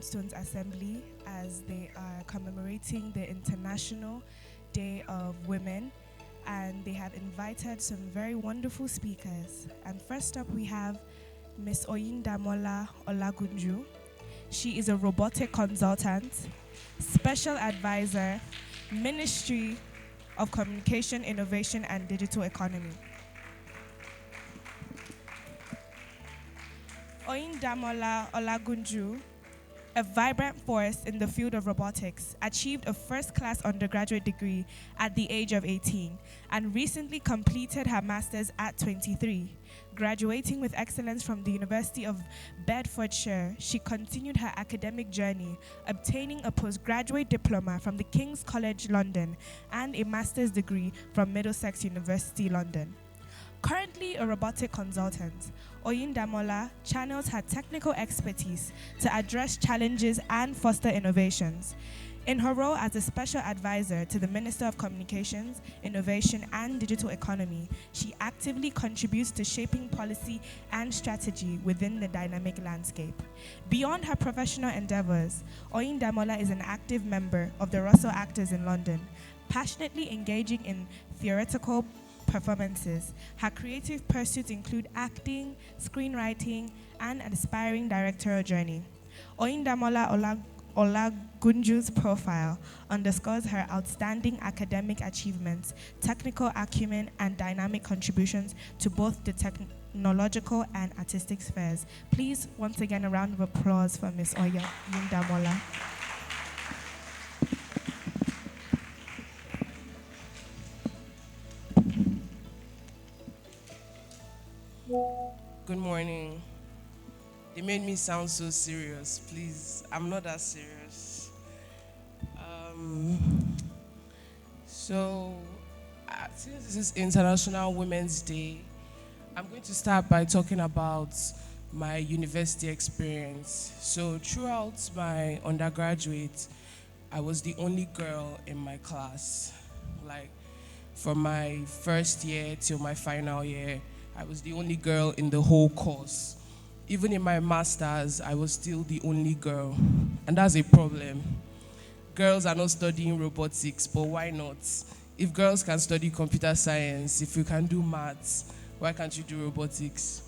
Stones Assembly as they are commemorating the International Day of Women, and they have invited some very wonderful speakers. And first up, we have Miss Oyindamola Olagunju. She is a robotic consultant, special advisor, Ministry of Communication, Innovation, and Digital Economy. Oyindamola Olagunju, a vibrant force in the field of robotics, achieved a first-class undergraduate degree at the age of 18 and recently completed her master's at 23. Graduating with excellence from the University of Bedfordshire, she continued her academic journey, obtaining a postgraduate diploma from the King's College London and a master's degree from Middlesex University London. Currently a robotic consultant, Oyindamola channels her technical expertise to address challenges and foster innovations. In her role as a special advisor to the Minister of Communications, Innovation, and Digital Economy, she actively contributes to shaping policy and strategy within the dynamic landscape. Beyond her professional endeavors, Oyindamola is an active member of the Russell Actors in London, passionately engaging in theoretical performances. Her creative pursuits include acting, screenwriting, and an aspiring directorial journey. Oyindamola Olagunju's profile underscores her outstanding academic achievements, technical acumen, and dynamic contributions to both the technological and artistic spheres. Please, once again, a round of applause for Ms. Oyindamola. Good morning. They made me sound so serious. Please, I'm not that serious. So, since this is International Women's Day, I'm going to start by talking about my university experience. So, throughout my undergraduate, I was the only girl in my class. Like, from my first year till my final year, I was the only girl in the whole course. Even in my master's, I was still the only girl. And that's a problem. Girls are not studying robotics, but why not? If girls can study computer science, if you can do maths, why can't you do robotics?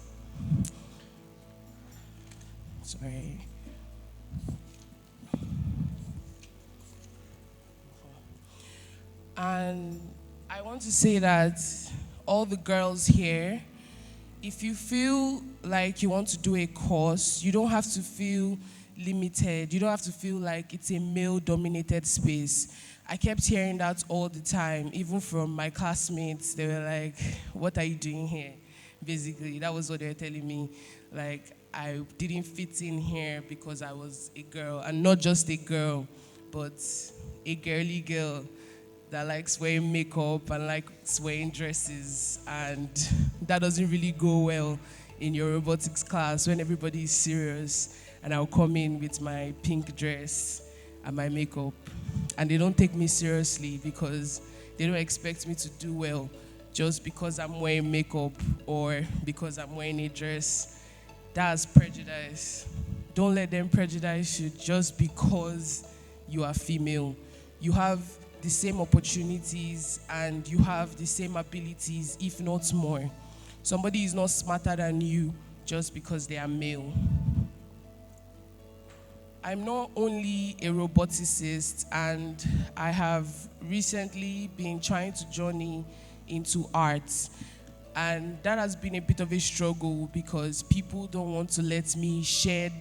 Sorry. And I want to say that all the girls here, if you feel like you want to do a course, you don't have to feel limited. You don't have to feel like it's a male-dominated space. I kept hearing that all the time, even from my classmates. They were like, what are you doing here? Basically, that was what they were telling me. Like, I didn't fit in here because I was a girl, and not just a girl, but a girly girl that likes wearing makeup and likes wearing dresses, and that doesn't really go well in your robotics class when everybody is serious, and I'll come in with my pink dress and my makeup, and they don't take me seriously because they don't expect me to do well just because I'm wearing makeup or because I'm wearing a dress. That's prejudice. Don't let them prejudice you just because you are female. You have the same opportunities and you have the same abilities, if not more. Somebody is not smarter than you just because they are male. I'm not only a roboticist, and I have recently been trying to journey into arts. And that has been a bit of a struggle because people don't want to let me shed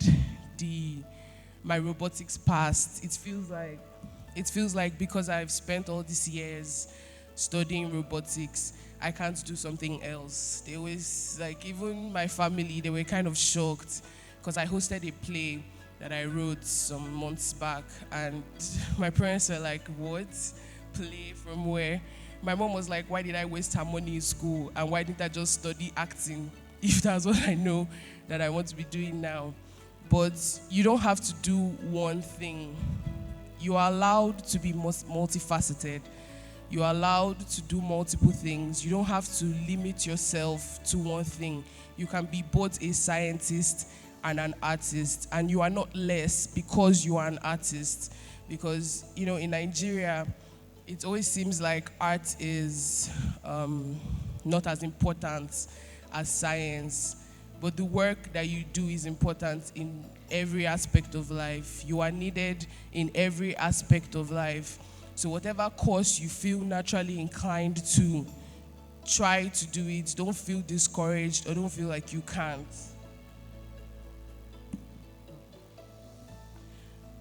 my robotics past. It feels like because I've spent all these years studying robotics, I can't do something else. They always, like, even my family, they were kind of shocked because I hosted a play that I wrote some months back, and my parents were like, what? Play from where? My mom was like, why did I waste her money in school, and why didn't I just study acting if that's what I know that I want to be doing now? But you don't have to do one thing. You are allowed to be multifaceted. You are allowed to do multiple things. You don't have to limit yourself to one thing. You can be both a scientist and an artist, and you are not less because you are an artist. Because, in Nigeria, it always seems like art is not as important as science. But the work that you do is important in every aspect of life. You are needed in every aspect of life. So whatever course you feel naturally inclined to, try to do it. Don't feel discouraged or don't feel like you can't.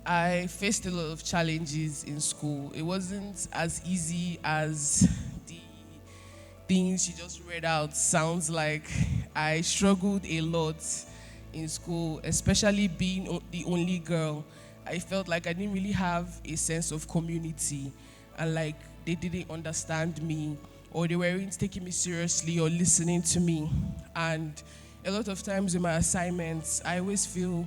I faced a lot of challenges in school. It wasn't as easy as the things you just read out sounds like. I struggled a lot in school, especially being the only girl. I felt like I didn't really have a sense of community, and like they didn't understand me, or they weren't taking me seriously or listening to me. And a lot of times in my assignments, I always feel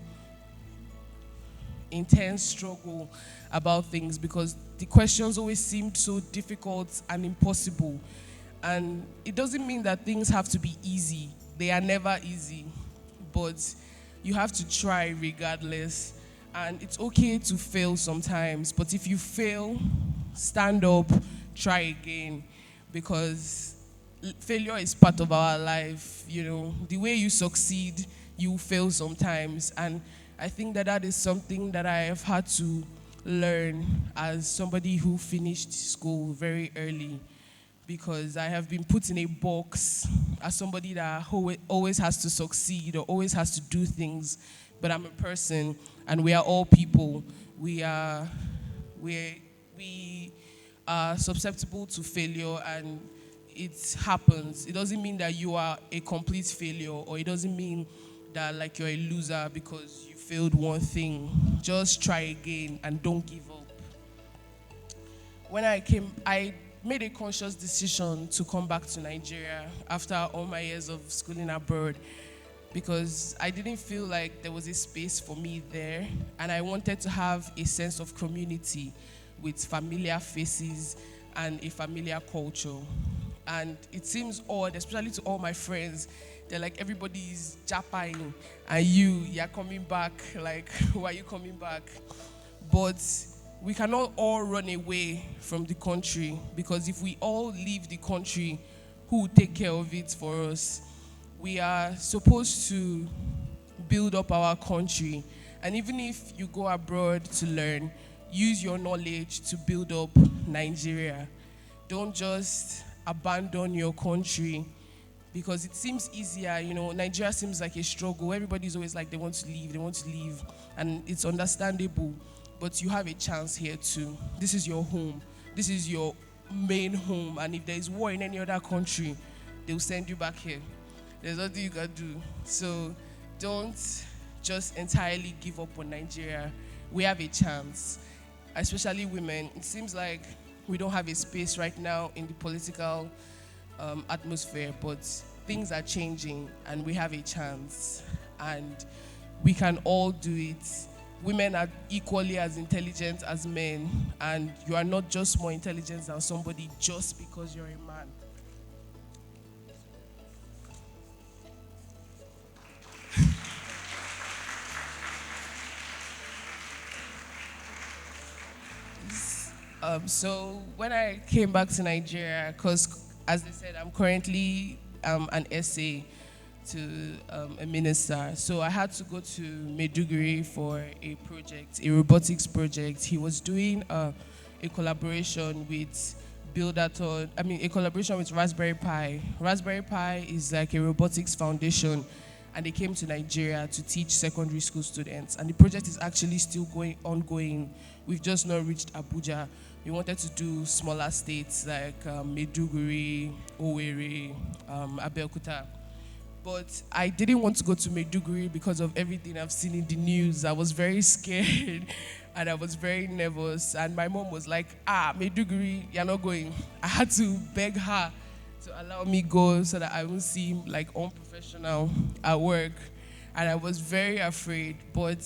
intense struggle about things because the questions always seemed so difficult and impossible. And it doesn't mean that things have to be easy. They are never easy, but you have to try regardless. And it's okay to fail sometimes, but if you fail, stand up, try again, because failure is part of our life. The way you succeed, you fail sometimes. And I think that is something that I have had to learn as somebody who finished school very early, because I have been put in a box as somebody that always has to succeed or always has to do things. But I'm a person, and we are all people. We are susceptible to failure, and it happens. It doesn't mean that you are a complete failure, or it doesn't mean that like you're a loser because you failed one thing. Just try again and don't give up. When I made a conscious decision to come back to Nigeria after all my years of schooling abroad, because I didn't feel like there was a space for me there, and I wanted to have a sense of community with familiar faces and a familiar culture. And it seems odd, especially to all my friends. They're like, everybody's japping, and you're coming back. Like, why are you coming back? But we cannot all run away from the country, because if we all leave the country, who will take care of it for us? We are supposed to build up our country. And even if you go abroad to learn, use your knowledge to build up Nigeria. Don't just abandon your country, because it seems easier. Nigeria seems like a struggle. Everybody's always like they want to leave, and it's understandable. But you have a chance here too. This is your home. This is your main home. And if there is war in any other country, they'll send you back here. There's nothing you can do. So don't just entirely give up on Nigeria. We have a chance, especially women. It seems like we don't have a space right now in the political atmosphere, but things are changing and we have a chance, and we can all do it. Women are equally as intelligent as men, and you are not just more intelligent than somebody just because you're a man. So when I came back to Nigeria, because as they said, I'm currently an essay to a minister. So I had to go to Maiduguri for a project, a robotics project. He was doing a collaboration with a collaboration with Raspberry Pi. Raspberry Pi is like a robotics foundation, and they came to Nigeria to teach secondary school students. And the project is actually still ongoing. We've just not reached Abuja. We wanted to do smaller states like Maiduguri, Owerri, Abeokuta. But I didn't want to go to Maiduguri because of everything I've seen in the news. I was very scared and I was very nervous. And my mom was like, Maiduguri, you're not going. I had to beg her to allow me go so that I won't seem like unprofessional at work. And I was very afraid, but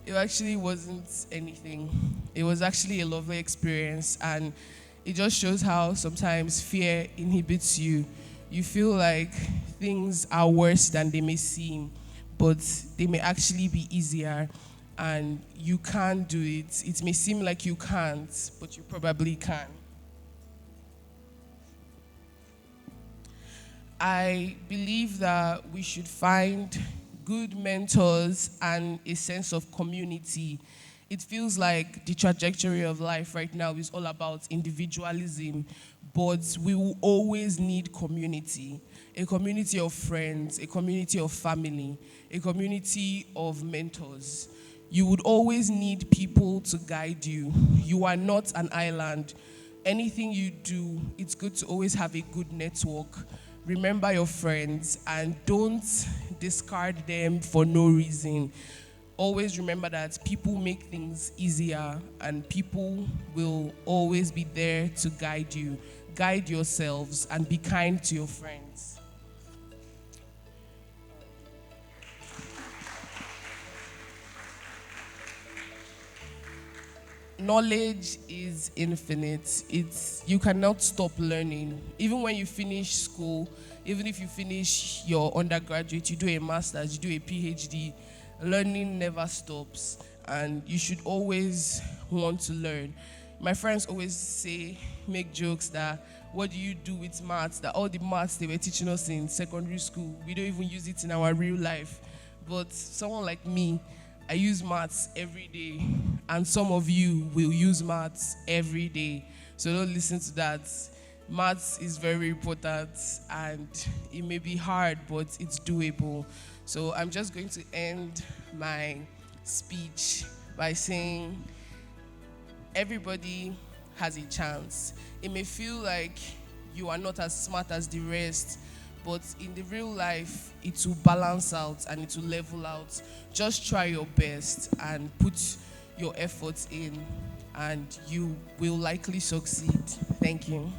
it actually wasn't anything. It was actually a lovely experience, and it just shows how sometimes fear inhibits you. You feel like things are worse than they may seem, but they may actually be easier, and you can do it. It may seem like you can't, but you probably can. I believe that we should find good mentors and a sense of community. It feels like the trajectory of life right now is all about individualism, but we will always need community. A community of friends, a community of family, a community of mentors. You would always need people to guide you. You are not an island. Anything you do, it's good to always have a good network. Remember your friends and don't discard them for no reason. Always remember that people make things easier and people will always be there to guide you. Guide yourselves and be kind to your friends. Knowledge is infinite. You cannot stop learning. Even when you finish school, even if you finish your undergraduate, you do a master's, you do a PhD, learning never stops. And you should always want to learn. My friends always say, make jokes that, what do you do with maths? That all the maths they were teaching us in secondary school, we don't even use it in our real life. But someone like me, I use maths every day, and some of you will use maths every day. So don't listen to that. Maths is very important, and it may be hard, but it's doable. So I'm just going to end my speech by saying everybody has a chance. It may feel like you are not as smart as the rest, but in the real life, it will balance out and it will level out. Just try your best and put your efforts in, and you will likely succeed. Thank you.